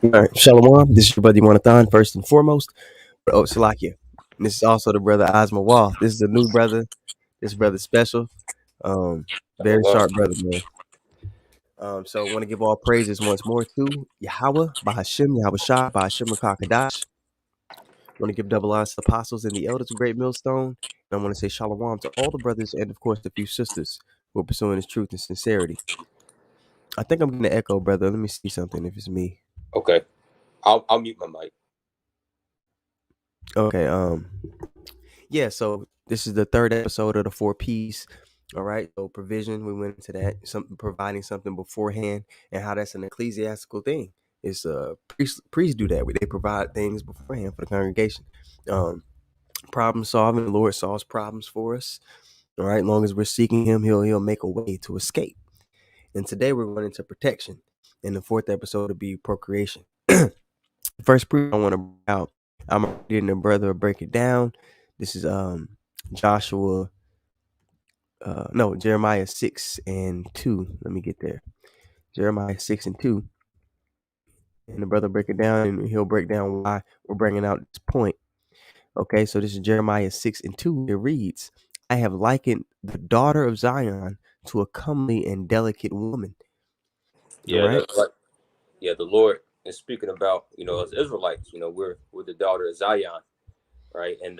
All right, Shalom. This is your brother Yawanathon, first and foremost. Oh, Salakia. And this is also the brother Ozma Wall. This is a new brother. This brother's special. Um, Very YAWAN. sharp brother, man. So I want to give all praises once more to Yahweh, Bahashim, Yahweh Shah, Bahashim Rakakadash. I want to give double honors to the apostles and the elders of Great Millstone. And I want to say shalom to all the brothers and, of course, the few sisters who are pursuing this truth and sincerity. I think I'm going to echo, brother. Let me see something if it's me. Okay, I'll mute my mic. Okay, yeah, so this is the third episode of the four P's. All right. So provision, we went into that, something providing something beforehand and how that's an ecclesiastical thing. It's priests do that. They provide things beforehand for the congregation. Problem solving, the Lord solves problems for us. All right, as long as we're seeking him, he'll make a way to escape. And today we're going into protection. And the fourth episode will be procreation. First proof I want to bring out, I'm reading the brother break it down. This is Joshua no, Jeremiah 6 and 2. Let me get there. Jeremiah 6 and 2. And the brother break it down and he'll break down why we're bringing out this point. Okay, so this is Jeremiah 6 and 2. It reads, I have likened the daughter of Zion to a comely and delicate woman. All Yeah, right. that's right. Yeah, the Lord is speaking about us Israelites. We're the daughter of Zion, right? And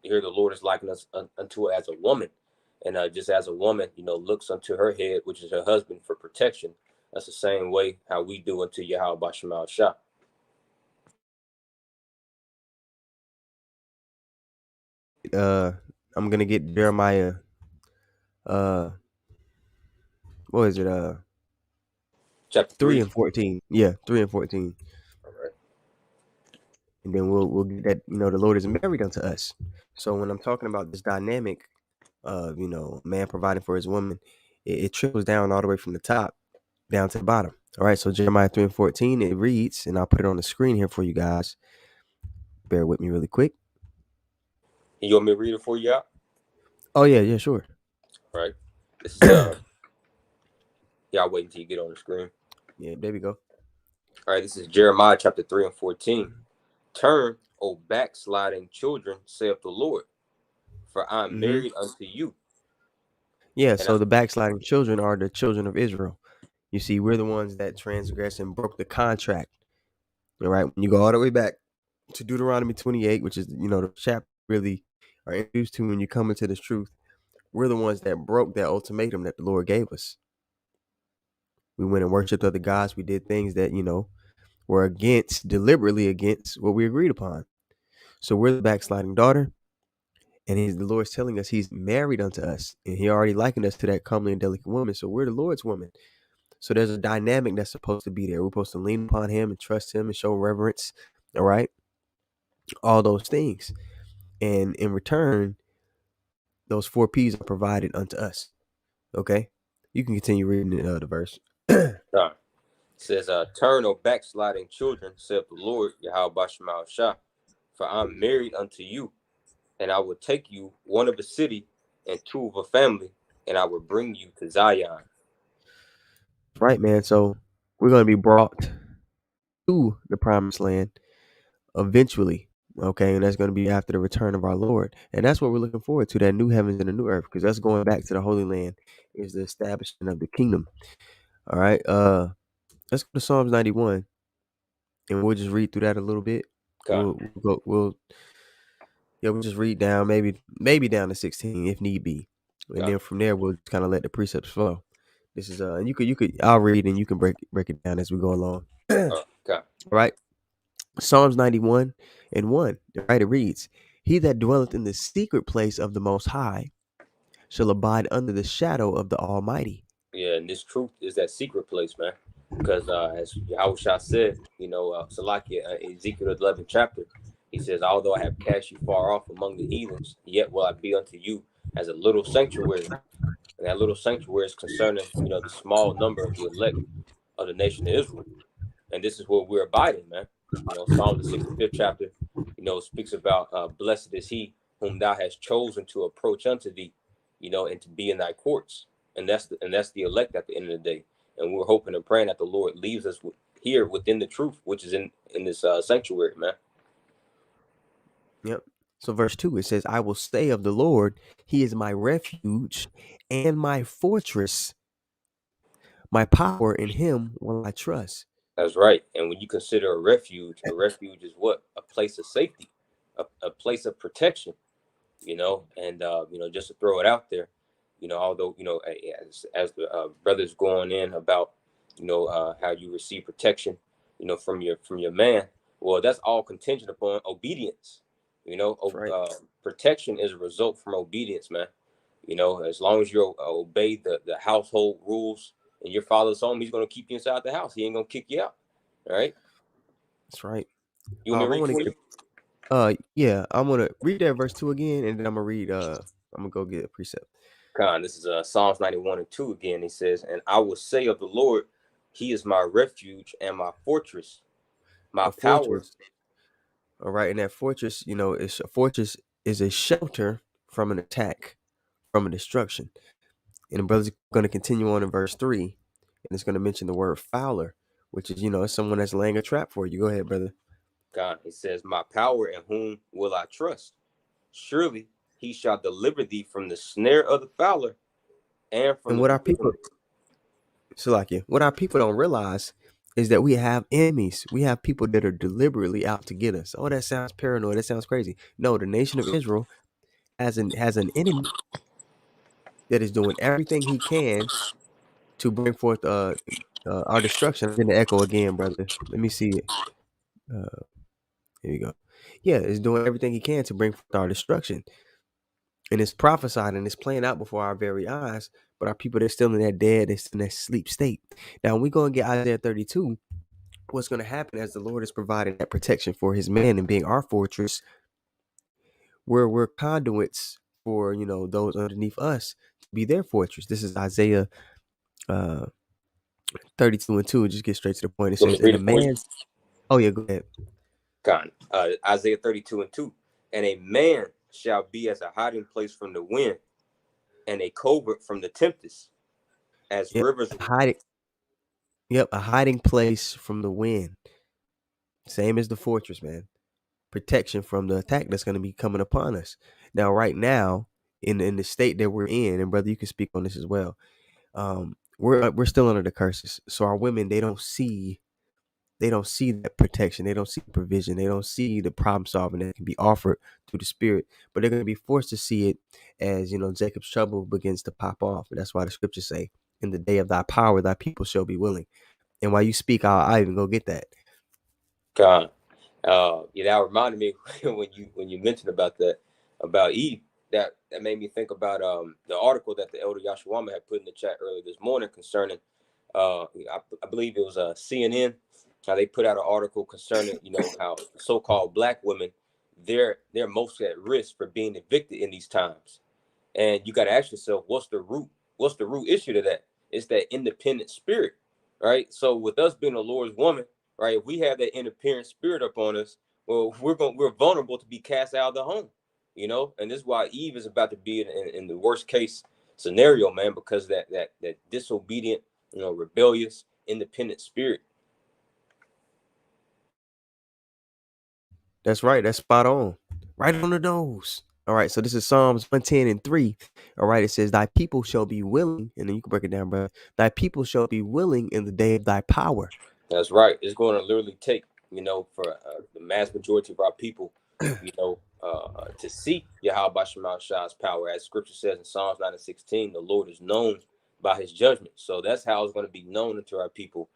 here the Lord is likening us unto as a woman, and just as a woman, looks unto her head, which is her husband, for protection. That's the same way how we do unto Yahweh Bashemal Shah. I'm gonna get Jeremiah uh what is it? Chapter 3 3. and 14. Yeah, 3 and 14. All right. And then we'll get that, the Lord is married unto us. So when I'm talking about this dynamic of, man providing for his woman, it trickles down all the way from the top down to the bottom. All right, so Jeremiah 3 and 14, it reads, and I'll put it on the screen here for you guys. Bear with me really quick. You want me to read it for you out? Oh, yeah, sure. All right. This is y'all wait until you get on the screen. Yeah, there we go. All right, this is Jeremiah chapter 3 and 14. Turn, O backsliding children, saith the Lord, for I am Mm-hmm. married unto you. Yeah, And I, so the backsliding children are the children of Israel. You see, we're the ones that transgressed and broke the contract. All right, when you go all the way back to Deuteronomy 28, which is, the chapter really are introduced to when you come into this truth, we're the ones that broke that ultimatum that the Lord gave us. We went and worshiped other gods. We did things that, were deliberately against what we agreed upon. So we're the backsliding daughter, and the Lord's telling us he's married unto us, and he already likened us to that comely and delicate woman. So we're the Lord's woman. So there's a dynamic that's supposed to be there. We're supposed to lean upon him and trust him and show reverence. All right. All those things. And in return, those four P's are provided unto us. Okay. You can continue reading the verse. says, Turn, O backsliding children, saith the Lord, Yahweh Bashemal Shah, for I am married unto you, and I will take you one of a city and two of a family, and I will bring you to Zion. Right, man. So we're going to be brought to the promised land eventually. Okay, and that's going to be after the return of our Lord, and that's what we're looking forward to, that new heavens and the new earth, because that's going back to the Holy Land, is the establishment of the kingdom. All right, let's go to Psalms 91, and we'll just read through that a little bit. God. We'll just read down, maybe down to 16 if need be, and God. then from there we'll kind of let the precepts flow. This is and you could I'll read and you can break it down as we go along. God. All right. Psalms 91 and 1, right? It reads, He that dwelleth in the secret place of the Most High shall abide under the shadow of the Almighty. Yeah, and this truth is that secret place, man. Because as Yahweh said, Salakia, Ezekiel 11th chapter, he says, Although I have cast you far off among the heathens, yet will I be unto you as a little sanctuary. And that little sanctuary is concerning, the small number of the elect of the nation of Israel. And this is where we're abiding, man. Psalm the 65th chapter, speaks about blessed is he whom thou hast chosen to approach unto thee, and to be in thy courts. And that's the elect at the end of the day. And we're hoping and praying that the Lord leaves us here within the truth, which is in this sanctuary, man. Yep. So verse 2, it says, I will say of the Lord, he is my refuge and my fortress, my power in him will I trust. That's right. And when you consider a refuge is what? A place of safety, a place of protection, and just to throw it out there, although, as the brothers going in about, how you receive protection, from your man, well, that's all contingent upon obedience. That's right. Protection is a result from obedience, man. As long as you obey the household rules and your father's home, he's going to keep you inside the house. He ain't going to kick you out. All right. That's right. You want me to I read want to 20? get yeah, I'm gonna read that verse 2 again, and then I'm gonna go get a precept. This is Psalms 91 and 2 again. He says, and I will say of the Lord, he is my refuge and my fortress, my A power. fortress. All right, and that fortress, it's a fortress is a shelter from an attack, from a destruction. And the brother's going to continue on in verse 3, and it's going to mention the word fowler, which is, it's someone that's laying a trap for you. Go ahead, brother. He says, my power, in whom will I trust? Surely he shall deliver thee from the snare of the fowler and from And the poison. what our people don't realize is that we have enemies. We have people that are deliberately out to get us. Oh, that sounds paranoid. That sounds crazy. No, the nation of Israel has an enemy that is doing everything he can to bring forth our destruction. I'm gonna echo again, brother. Let me see it. Uh, here you go. Yeah, it's doing everything he can to bring forth our destruction, and it's prophesied and it's playing out before our very eyes. But our people, they're still in that dead, they're still in that sleep state. Now, when we go and get Isaiah 32, what's going to happen as the Lord is providing that protection for His man and being our fortress, we're conduits for those underneath us to be their fortress. This is Isaiah uh 32 and 2. Just get straight to the point. It Let me says, "And read a it for you. man's." Oh yeah, go ahead. Isaiah 32 and 2. And a man shall be as a hiding place from the wind and a covert from the tempest, as Yep, rivers. hiding. Yep, a hiding place from the wind. Same as the fortress, man. Protection from the attack that's going to be coming upon us. Now, right now, in the state that we're in, and brother, you can speak on this as well. We're still under the curses, so our women they don't see that protection, they don't see provision, they don't see the problem solving that can be offered through the spirit, but they're going to be forced to see it as Jacob's trouble begins to pop off, and that's why the scriptures say, "In the day of thy power, thy people shall be willing." And while you speak, I even go get that. God. That reminded me when you mentioned about that, about Eve. That made me think about the article that the elder YAWAN had put in the chat earlier this morning concerning I believe it was CNN, how they put out an article concerning how so-called black women, they're most at risk for being evicted in these times. And you got to ask yourself, what's the root issue to that? It's that independent spirit, right? So with us being a Lord's woman, right, if we have that independent spirit upon us, well, we're vulnerable to be cast out of the home, and this is why Eve is about to be in the worst case scenario, man, because that disobedient, rebellious, independent spirit. That's right. That's spot on. Right on the nose. All right. So this is Psalms 110 and 3. All right. It says, "Thy people shall be willing." And then you can break it down, bro. "Thy people shall be willing in the day of thy power." That's right. It's going to literally take, for the mass majority of our people, to see Yahweh Shema Shah's power. As scripture says in Psalms 9 and 16, the Lord is known by his judgment. So that's how it's going to be known unto our people.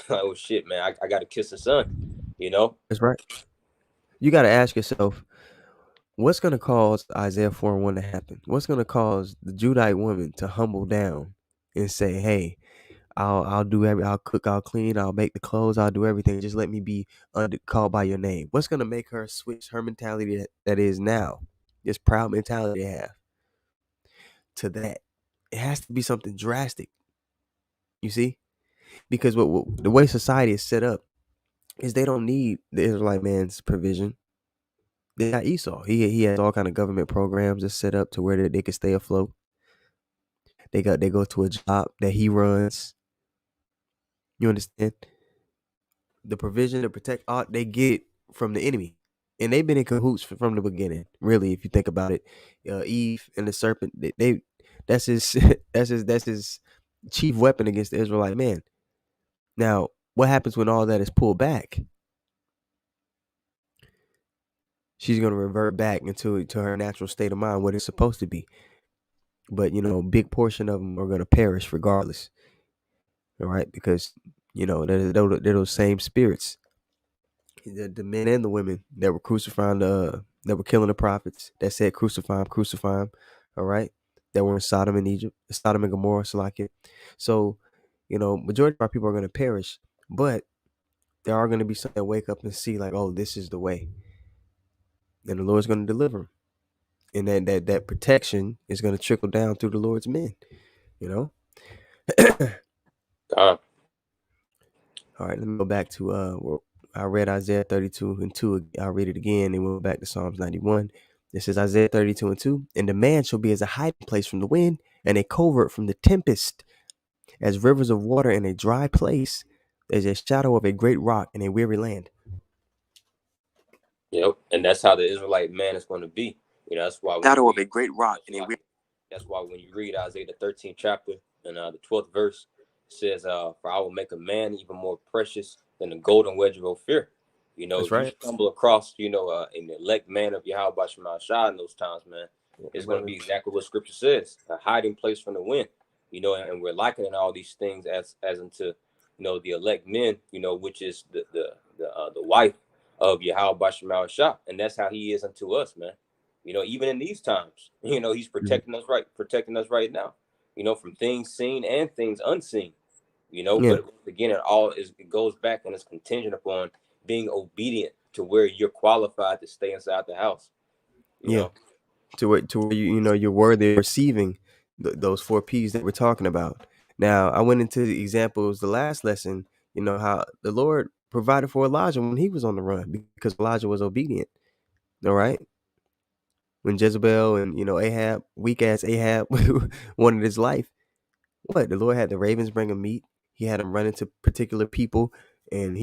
Oh shit, man, I got to kiss the sun, you know? That's right. You got to ask yourself, what's going to cause Isaiah 4:1 to happen? What's going to cause the Judite woman to humble down and say, "Hey, I'll cook, I'll clean, I'll make the clothes, I'll do everything. Just let me be called by your name"? What's going to make her switch her mentality that is now, this proud mentality they have, to that? It has to be something drastic, you see? Because the way society is set up is they don't need the Israelite man's provision. They got Esau. He has all kind of government programs that's set up to where they can stay afloat. They go to a job that he runs. You understand? the provision to protect all they get from the enemy, and they've been in cahoots from the beginning. Really, if you think about it, Eve and the serpent, they that's his that's his chief weapon against the Israelite man. Now, what happens when all that is pulled back? She's going to revert back into to her natural state of mind, what it's supposed to be. But big portion of them are going to perish regardless. All right, because they're those same spirits, the men and the women that were crucifying that were killing the prophets, that said crucify him, crucify him. All right, that were in Sodom and Egypt, Sodom and Gomorrah, so like it. So, majority of our people are going to perish, but there are going to be some that wake up and see like, oh, this is the way, and the Lord's going to deliver them, and that protection is going to trickle down through the Lord's men. You know. God. All right, let me go back to I read Isaiah 32 and 2. I'll read it again and we'll go back to Psalms 91. This is Isaiah 32 and 2. And the man shall be as a hiding place from the wind and a covert from the tempest, as rivers of water in a dry place, as a shadow of a great rock in a weary land. Yep. And that's how the Israelite man is going to be. That's why Shadow of a great rock in a weary. That's why when you read Isaiah the 13th chapter and the 12th verse, it says, "For I will make a man even more precious than the golden wedge of Ophir." That's If you right. stumble across, an elect man of Yahweh Shema Shah in those times, man, it's going to be exactly what Scripture says: a hiding place from the wind. And we're likening all these things as into, the elect men, which is the wife of Yahweh Shema Shah, and that's how He is unto us, man. Even in these times, He's protecting us right now, from things seen and things unseen, Yeah. but again, it goes back and it's contingent upon being obedient to where you're qualified to stay inside the house, you Yeah. know. To where you're worthy of receiving those 4 P's that we're talking about. Now, I went into the examples the last lesson, how the Lord provided for Elijah when he was on the run because Elijah was obedient. All right. When Jezebel and, Ahab, weak ass Ahab, wanted his life, what? The Lord had the ravens bring him meat. He had him run into particular people. And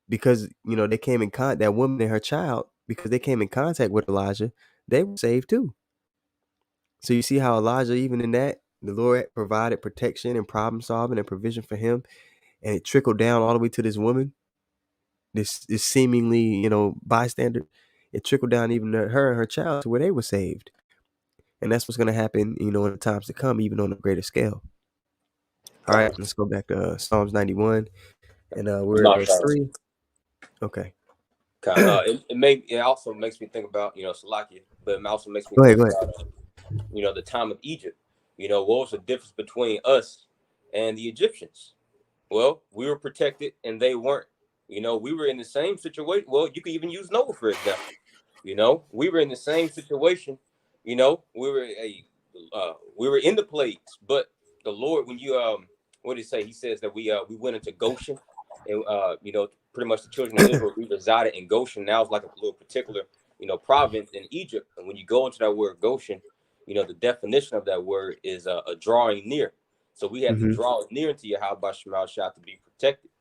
because, they came in contact, that woman and her child, because they came in contact with Elijah, they were saved too. So you see how Elijah, even in that, the Lord provided protection and problem solving and provision for him. And it trickled down all the way to this woman, this seemingly, bystander. It trickled down even to her and her child to where they were saved. And that's what's going to happen, in the times to come, even on a greater scale. All right, let's go back to Psalms 91. And we're at No, verse 3. Okay. it also makes me think about Salakia, but it also makes me Go ahead, think go ahead. about the time of Egypt. What was the difference between us and the Egyptians? Well, we were protected and they weren't. We were in the same situation. Well, you could even use Noah for example. We were in the same situation. We were in the plagues, but the Lord, when you what did he say? He says that we went into Goshen, and pretty much the children of Israel, we resided in Goshen. Now it's like a little particular province in Egypt. And when you go into that word Goshen, the definition of that word is a drawing near. So we had to Mm-hmm. draw near into Yahweh Shema Shah to be protected.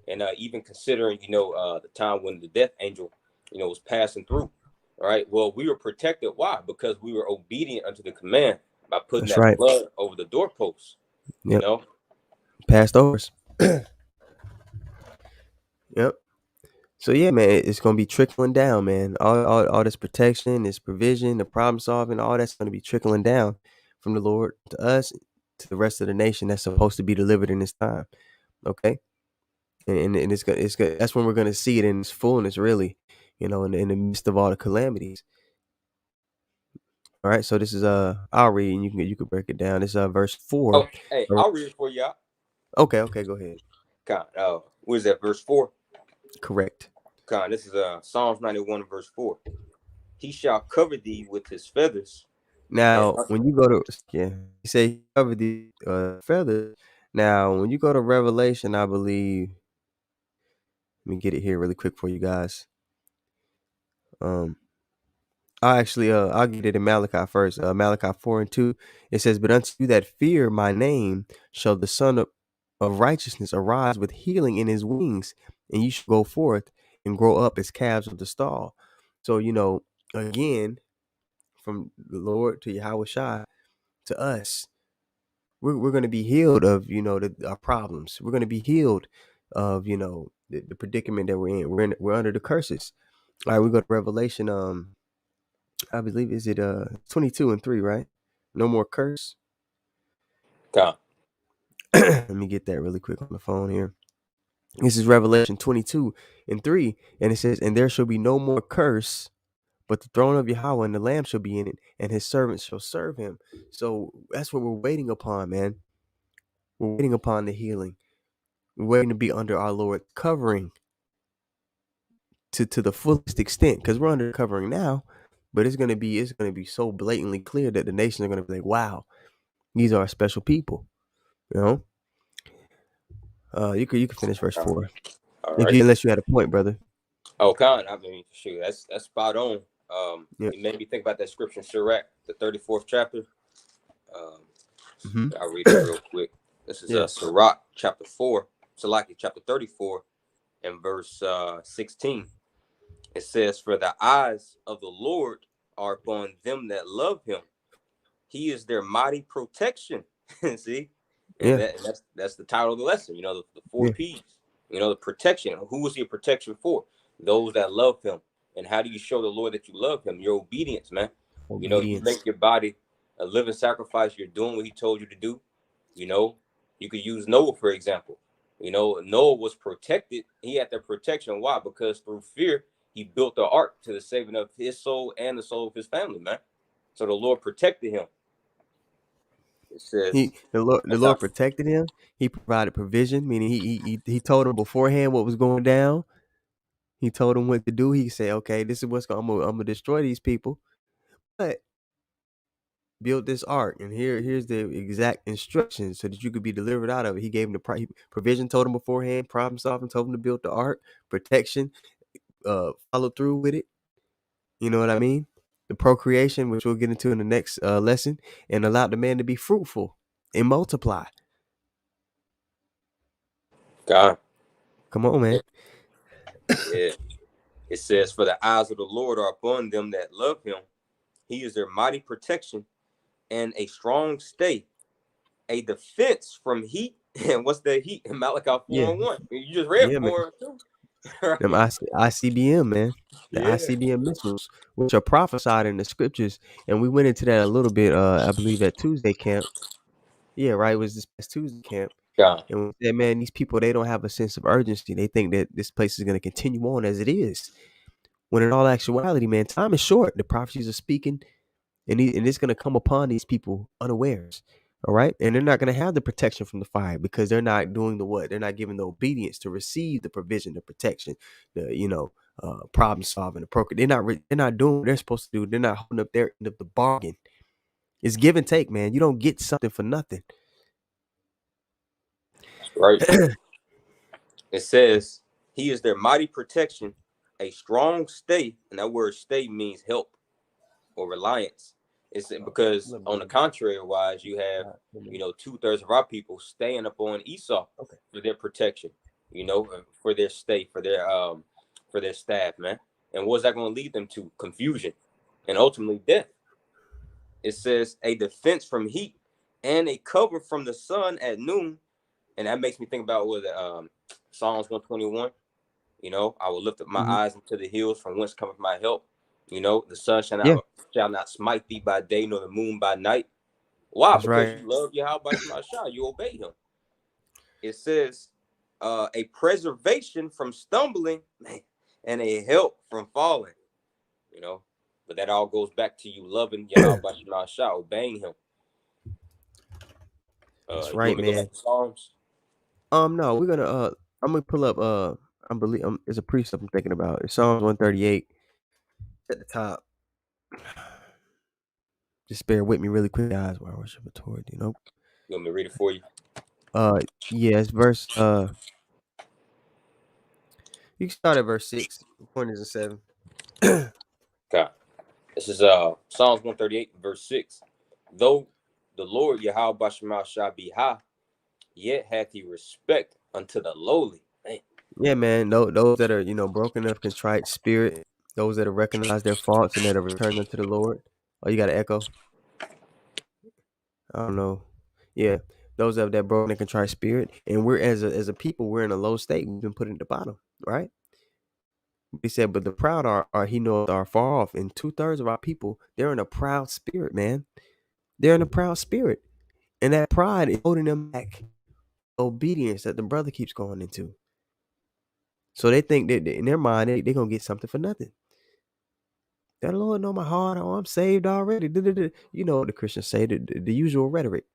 And even considering, the time when the death angel, was passing through. All right. Well, we were protected. Why? Because we were obedient unto the command by putting That's that right. blood over the doorposts. Yep. Passed overs. Yep. So yeah, man, it's gonna be trickling down, man. All this protection, this provision, the problem solving, all that's gonna be trickling down from the Lord to us, to the rest of the nation that's supposed to be delivered in this time. Okay, and it's gonna that's when we're gonna see it in its fullness, really. In the midst of all the calamities. All right, so this is I'll read and you can break it down. This is verse 4. Oh, hey, All right. I'll read it for y'all. Okay, go ahead. God, what is that? Verse 4. Correct. God, this is Psalms 91, verse 4. He shall cover thee with his feathers. And Now, when you go to you say cover the feathers. Now, when you go to Revelation, I believe. Let me get it here really quick for you guys. I'll get it in Malachi first. Malachi 4:2. It says, "But unto you that fear my name shall the Son of righteousness arise with healing in his wings, and you should go forth and grow up as calves of the stall. So, again, from the Lord to Yahweh Shai to us, we're going to be healed of, our problems. We're going to be healed of, the predicament that we're in. We're under the curses. All right, we go to Revelation. I believe is it 22:3, right? No more curse. God. Let me get that really quick on the phone here. This is Revelation 22:3, and it says, "And there shall be no more curse, but the throne of Yahweh and the Lamb shall be in it, and his servants shall serve him." So that's what we're waiting upon, man. We're waiting upon the healing. We're waiting to be under our Lord covering to the fullest extent, because we're under covering now, but it's gonna be so blatantly clear that the nations are gonna be like, wow, these are special people. You know, you could finish verse 4 All if right. unless you had a point, brother. Oh, Con, I mean, shoot, that's spot on. Yeah. It made me think about that scripture in Sirach, the 34th chapter. Um, Hmm. I'll read it real quick. This is Yeah. Sirach chapter 4, Salaki chapter 34, and verse 16. It says, "For the eyes of the Lord are upon them that love him. He is their mighty protection." See, and Yeah. that's the title of the lesson. The four Yeah. P's. The protection. Who is he a protection for? Those that love him. And how do you show the Lord that you love him? Your obedience, man. You Obedience. make your body a living sacrifice. You're doing what he told you to do. You know, you could use Noah, for example. Noah was protected. He had that protection. Why? Because through fear, he built the ark to the saving of his soul and the soul of his family, man. So the Lord protected him. It says, The Lord protected him. He provided provision, meaning he told him beforehand what was going down. He told him what to do. He said, "Okay, this is what's going. I'm gonna destroy these people, but build this ark, and here's the exact instructions so that you could be delivered out of it." He gave him the provision, told him beforehand, problem solving, told him to build the ark, protection, followed through with it. You know what I mean? The procreation, which we'll get into in the next lesson, and allowed the man to be fruitful and multiply. God, Come on, yeah, man. yeah. It says, "For the eyes of the Lord are upon them that love him. He is their mighty protection and a strong stay, a defense from heat." And what's the heat? In Malachi Yeah, 4:1. You just read yeah, man. 4:2, Them right? ICBM, man. The Yeah. ICBM missiles, which are prophesied in the scriptures, and we went into that a little bit. I believe at Tuesday camp. Yeah, right. It was this past Tuesday camp, God, and we said, man, these people, they don't have a sense of urgency. They think that this place is going to continue on as it is. When in all actuality, man, time is short. The prophecies are speaking, and it's going to come upon these people unawares. All right, and they're not going to have the protection from the fire because they're not doing the what? They're not giving the obedience to receive the provision, the protection, the problem solving, the program. They're not doing what they're supposed to do. They're not holding up their end of the bargain. It's give and take, man. You don't get something for nothing. right. It says, "He is their mighty protection, a strong stay." And that word stay means help or reliance. It's because Let me on the read. contrary wise, you have, 2/3 of our people staying up on Esau Okay. for their protection, for their stay, for their staff, man. And what's that going to lead them to? Confusion and ultimately death. It says a defense from heat and a cover from the sun at noon. And that makes me think about what Psalms 121. I will lift up my Hmm. eyes into the hills from whence cometh my help. The sun Yeah, shall not smite thee by day, nor the moon by night. Why? that's Because right. you love Yahweh by Shema Shah, you obey him. It says a preservation from stumbling, man, and a help from falling, you know. But that all goes back to you loving Yahweh by Shema Shah, obeying him. That's You right, want me to go man. back to Psalms? No, I'm gonna pull up. It's a precept I'm thinking about. It's Psalms 138 at the top. Just bear with me really quick, guys. While I worship the Lord, You want me to read it for you? Yeah, it's verse. You can start at verse 6. The point is in 7. God. This is Psalms 138, verse 6. Though the Lord Yahweh Bashemah shall be high, yet hath he respect unto the lowly. Man. Yeah, man. Those that are, broken of contrite spirit, those that have recognized their faults and that have returned unto the Lord. Oh, you got an echo? I don't know. Yeah, those of that broken and contrite spirit, and we're as a people, we're in a low state. We've been put in the bottom, right? He said, but the proud are he knows are far off, and 2/3 of our people, they're in a proud spirit, man. They're in a proud spirit, and that pride is holding them back. Obedience that the brother keeps going into. So they think that in their mind they're gonna get something for nothing. That Lord know my heart. Oh, I'm saved already. You know what the Christians say, the usual rhetoric.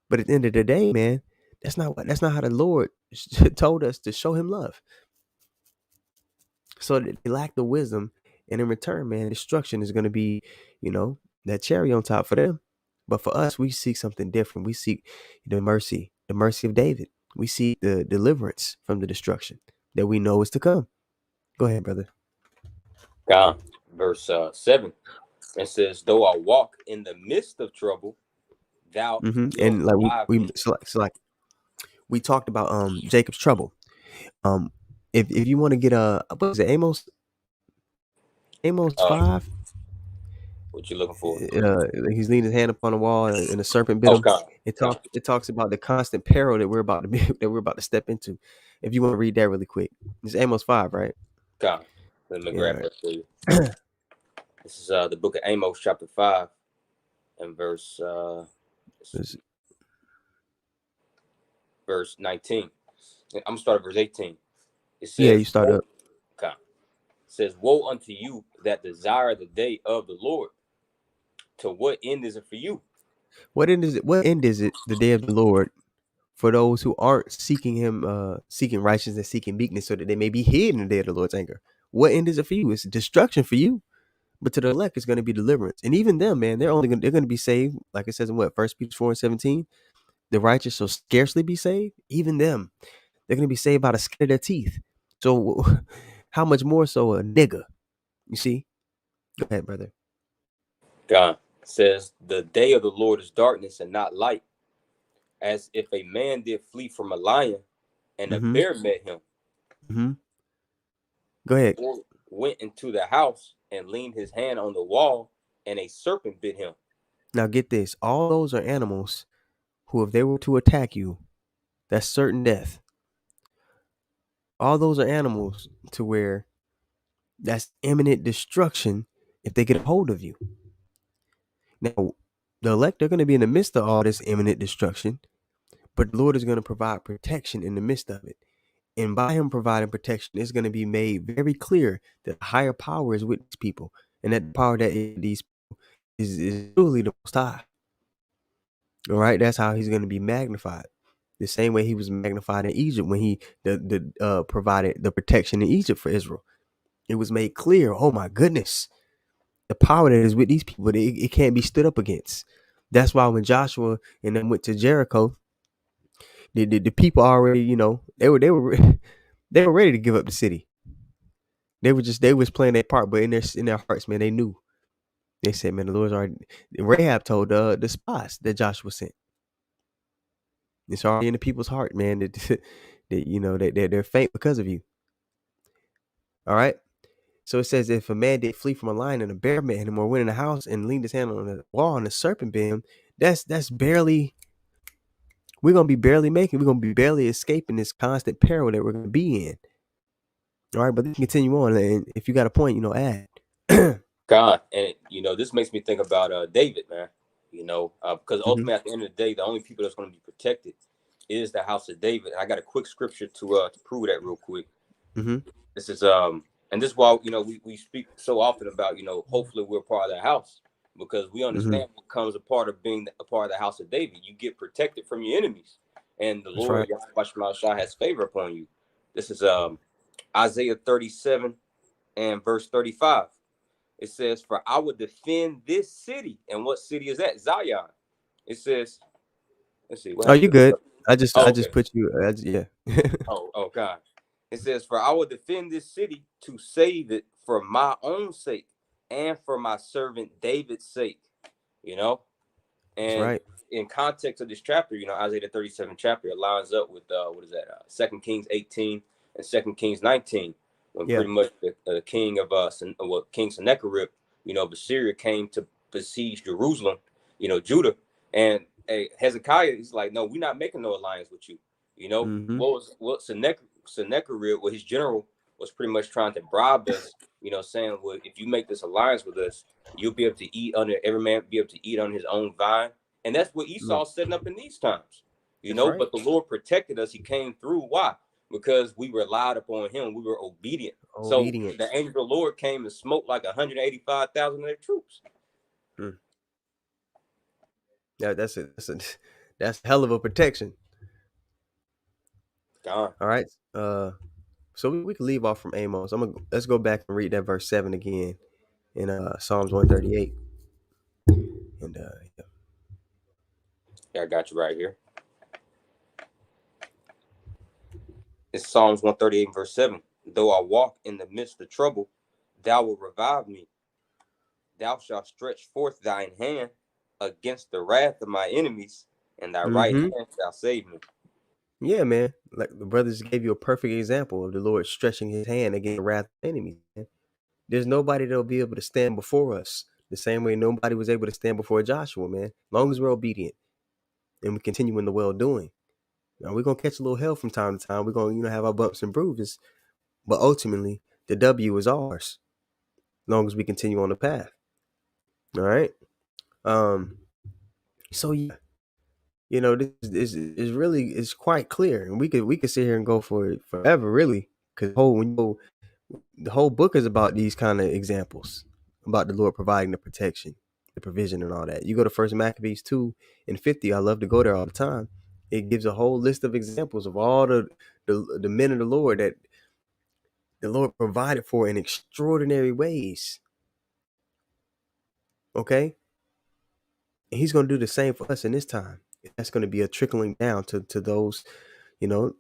But at the end of the day, man, that's not how the Lord told us to show him love. So they lack the wisdom, and in return, man, destruction is gonna be, that cherry on top for them. But for us, we seek something different. We seek the mercy of David. We seek the deliverance from the destruction that we know is to come. Go ahead, brother. God, verse 7. It says, though I walk in the midst of trouble, thou wilt And like revive me. like we talked about Jacob's trouble. Um, if you want to get what is it, Amos Uh, 5? what you looking for? He's leaning his hand upon the wall, and the serpent bit Oh, him. God, God, It talks about the constant peril that we're about to be that we're about to step into. If you want to read that really quick, it's Amos 5, right? God. Let me Yeah, grab all that for you. right. This is the book of Amos, chapter 5, and It's- verse 19. I'm gonna start at verse 18. It yeah, you says, start woe, up. God, says, woe unto you that desire the day of the Lord. To what end is it for you? What end is it? What end is it? The day of the Lord for those who aren't seeking Him, seeking righteousness, seeking meekness, so that they may be hid in the day of the Lord's anger. What end is it for you? It's destruction for you. But to the elect, it's going to be deliverance. And even them, man, they're going to be saved. Like it says in what, First Peter 4:17, the righteous shall scarcely be saved. Even them, they're going to be saved by the skin of their teeth. So, how much more so a nigga? You see? Go ahead, brother. God says, the day of the Lord is darkness and not light, as if a man did flee from a lion and a Mm-hmm. bear met him, Mm-hmm. Go ahead. or went into the house and leaned his hand on the wall, and a serpent bit him. Now get this. All those are animals who, if they were to attack you, that's certain death. All those are animals to where that's imminent destruction if they get a hold of you. Now, the elect are going to be in the midst of all this imminent destruction, but the Lord is going to provide protection in the midst of it. And by Him providing protection, it's going to be made very clear that a higher power is with these people, and that the power that is these people is truly the Most High. All right, that's how He's going to be magnified. The same way He was magnified in Egypt when He provided the protection in Egypt for Israel. It was made clear. Oh my goodness, the power that is with these people, it can't be stood up against. That's why when Joshua and them went to Jericho, the people already, they were they were ready to give up the city. They was playing their part, but in their hearts, man, they knew. They said, man, the Lord's already. Rahab told the spies that Joshua sent. It's already in the people's heart, man. That they're faint because of you. All right. So it says, if a man did flee from a lion and a bear met him, or went in the house and leaned his hand on the wall and the serpent bit him, that's barely. We're gonna be barely escaping this constant peril that we're gonna be in. All right, but let's continue on. And if you got a point, add. God, and this makes me think about David, man. Because Mm-hmm. ultimately, at the end of the day, the only people that's going to be protected is the house of David. And I got a quick scripture to prove that real quick. Mm-hmm. This is and this is why we speak so often about hopefully we're part of that house, because we Mm-hmm. understand what comes a part of being a part of the house of David. You get protected from your enemies, and the That's Lord right. Yahweh Shah has favor upon you. This is Isaiah 37 and verse 35. It says, "For I will defend this city." And what city is that? Zion. It says, let's see what Oh, happened you to the. good? I Oh, just okay. put you. Yeah. Oh, God. It says, "For I will defend this city to save it for my own sake and for my servant David's sake." You know, That's And right. in context of this chapter, Isaiah the 37th chapter, it lines up with what is that? 2 Kings 18 and 2 Kings 19, when Yeah. pretty much the king of King Sennacherib, of Assyria came to besiege Jerusalem, Judah, and Hezekiah, he's like, no, we're not making no alliance with you. Mm-hmm. What Sennacherib, what his general was pretty much trying to bribe us, saying, well, if you make this alliance with us, you'll be able to eat under every man be able to eat on his own vine. And that's what Look, Esau's setting up in these times. that's right. But the Lord protected us. He came through. Why? Because we relied upon him. We were obedient. So the Obedience. angel of the Lord came and smoked like 185,000 of their troops. Mm. Yeah, that's a hell of a protection. Gone. All right. So we can leave off from Amos. Let's go back and read that verse 7 again in Psalms 138. And yeah. Yeah, I got you right here. It's Psalms 138, verse 7. Though I walk in the midst of trouble, thou wilt revive me. Thou shalt stretch forth thine hand against the wrath of my enemies, and thy right Mm-hmm. hand shall save me. Yeah, man. Like the brothers gave you a perfect example of the Lord stretching his hand against the wrath of enemies, man. There's nobody that'll be able to stand before us the same way nobody was able to stand before Joshua, man. As long as we're obedient and we continue in the well doing. Now we're gonna catch a little hell from time to time. We're gonna, have our bumps and bruises, but ultimately the W is ours, as long as we continue on the path. All right. Um. So yeah, this is really is quite clear, and we could sit here and go for it forever, really, because the whole book is about these kind of examples about the Lord providing the protection, the provision, and all that. You go to First Maccabees 2:50. I love to go there all the time. It gives a whole list of examples of all the men of the Lord that the Lord provided for in extraordinary ways. Okay, and He's going to do the same for us in this time. That's going to be a trickling down to those,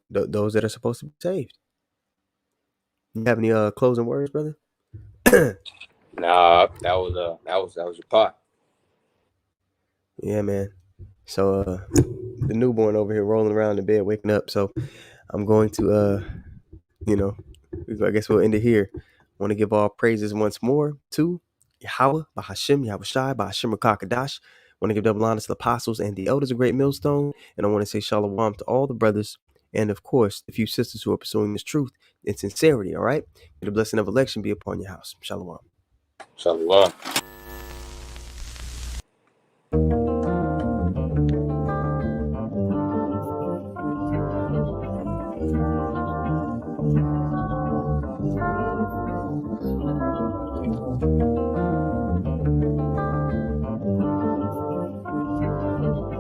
those that are supposed to be saved. You have any closing words, brother? Nah, that was your pot. Yeah, man. So the newborn over here rolling around in bed, waking up. So I'm going to you know, I guess we'll end it here. I want to give all praises once more to Yahweh, Bahashim, Yahushai, Bahashim Rakakadash. I want to give double honor to the apostles and the elders of Great Millstone. And I want to say shalom to all the brothers and, of course, the few sisters who are pursuing this truth in sincerity, all right? May the blessing of election be upon your house. Shalom. Shalom.